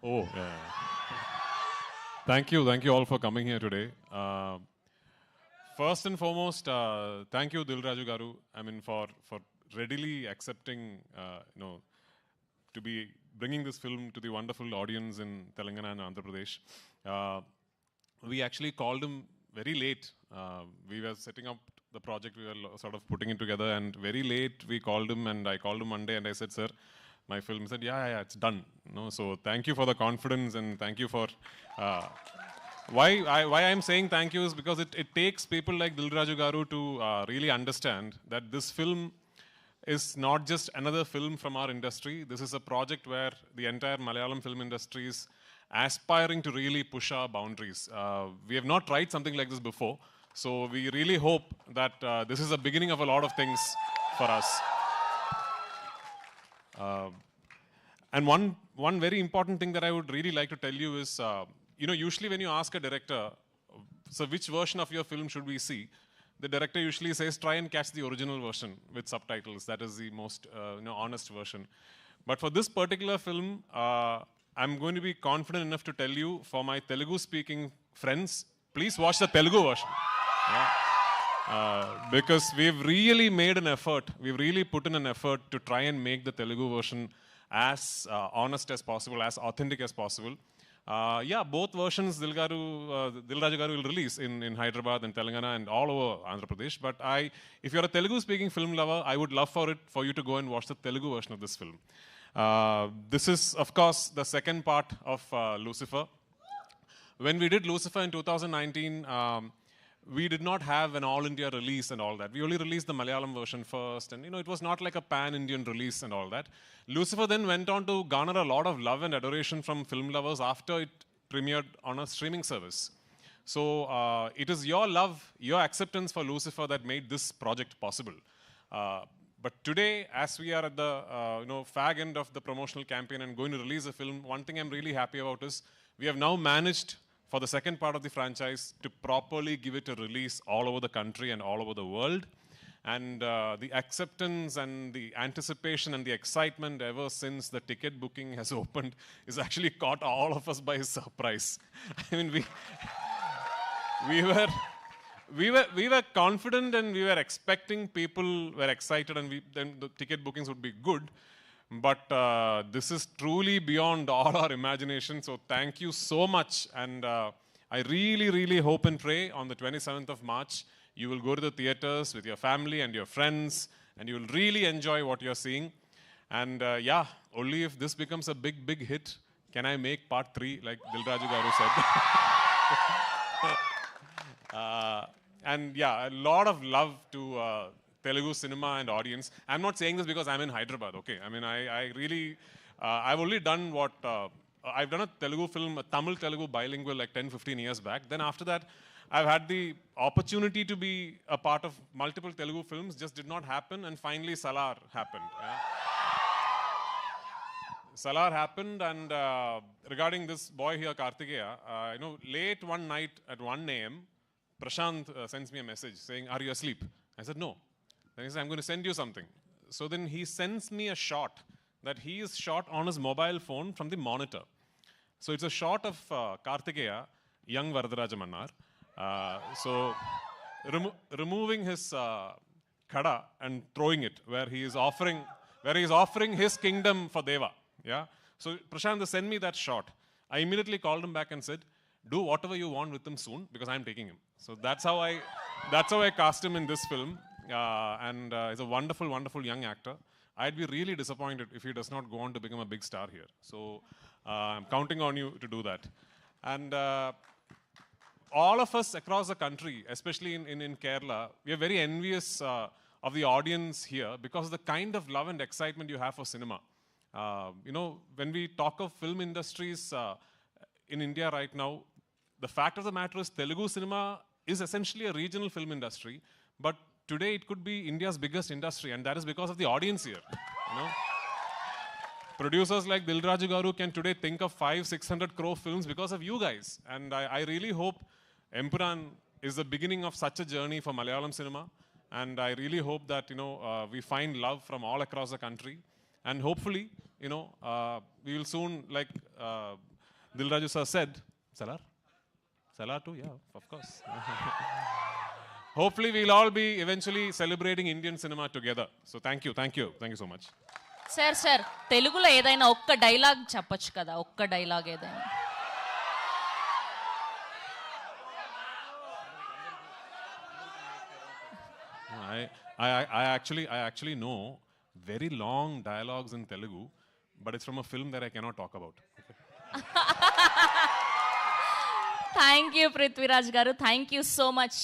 Oh, yeah. Thank you all for coming here today. First and foremost, thank you, Dil Raju Garu. I mean, for readily accepting, to be bringing this film to the wonderful audience in Telangana and Andhra Pradesh. Uh, we actually called him very late. We were setting up the project, we were sort of putting it together, and very late we called him, and I called him Monday, and I said, "Sir, my film." He said, "Yeah, it's done." No, so thank you for the confidence, and thank you for. Uh, why I'm saying thank you is because it takes people like Dilraju Garu to really understand that this film is not just another film from our industry. This is a project where the entire Malayalam film industry is aspiring to really push our boundaries. We have not tried something like this before, so we really hope that this is the beginning of a lot of things for us. And one very important thing that I would really like to tell you is, usually when you ask a director, so which version of your film should we see? The director usually says, try and catch the original version with subtitles. That is the most honest version. But for this particular film, I'm going to be confident enough to tell you, for my Telugu-speaking friends, please watch the Telugu version. Yeah. Because we've really made an effort, we've really put in an effort to try and make the Telugu version as honest as possible, as authentic as possible. Yeah, both versions Dilraju Garu will release in Hyderabad and Telangana and all over Andhra Pradesh. But if you're a Telugu-speaking film lover, I would love for you to go and watch the Telugu version of this film. This is, of course, the second part of Lucifer. When we did Lucifer in 2019, we did not have an all-India release and all that. We only released the Malayalam version first, and it was not like a pan-Indian release and all that. Lucifer then went on to garner a lot of love and adoration from film lovers after it premiered on a streaming service. So it is your love, your acceptance for Lucifer that made this project possible. But today, as we are at the fag end of the promotional campaign and going to release a film, one thing I'm really happy about is we have now managed for the second part of the franchise to properly give it a release all over the country and all over the world. And the acceptance and the anticipation and the excitement ever since the ticket booking has opened is actually caught all of us by surprise. I mean, we were confident and we were expecting, people were excited, and then the ticket bookings would be good. But this is truly beyond all our imagination. So thank you so much. And I really, really hope and pray on the 27th of March, you will go to the theaters with your family and your friends, and you will really enjoy what you're seeing. And yeah, only if this becomes a big, big hit can I make part 3, like Dilraju Garu said. And yeah, a lot of love to Telugu cinema and audience. I'm not saying this because I'm in Hyderabad, okay? I mean, I really, I've only done what, I've done a Telugu film, a Tamil Telugu bilingual like 10, 15 years back. Then after that, I've had the opportunity to be a part of multiple Telugu films, just did not happen. And finally, Salar happened. Yeah? Salar happened, and regarding this boy here, Kartikeya, late one night at 1 a.m., Prashant sends me a message saying, "Are you asleep?" I said, "No." Then he said, "I'm going to send you something." So then he sends me a shot that he is shot on his mobile phone from the monitor. So it's a shot of Kartikeya, young Varadaraja Mannar. So removing his khada and throwing it where he is offering his kingdom for Deva. Yeah. So Prashant sent me that shot. I immediately called him back and said, "Do whatever you want with him soon because I'm taking him." So that's how I cast him in this film. And he's a wonderful, wonderful young actor. I'd be really disappointed if he does not go on to become a big star here. So I'm counting on you to do that. And all of us across the country, especially in Kerala, we are very envious of the audience here because of the kind of love and excitement you have for cinema. When we talk of film industries in India right now, the fact of the matter is Telugu cinema is essentially a regional film industry, but today it could be India's biggest industry, and that is because of the audience here. Producers like Dilraju Garu can today think of 500-600 crore films because of you guys, and I really hope Empuran is the beginning of such a journey for Malayalam cinema, and I really hope that we find love from all across the country. And hopefully, you know, we will soon, like Dil Raju sir said, Salar? Salar too, yeah, of course. Hopefully, we'll all be eventually celebrating Indian cinema together. So thank you so much. Sir తెలుగులో ఏదైనా ఒక్క dialogue చెప్పొచ్చు కదా, ఒక్క dialogue ఏదైనా. I actually know very long dialogues in Telugu, but it's from a film that I cannot talk about. Okay? Thank you Prithviraj గారు, thank you so much.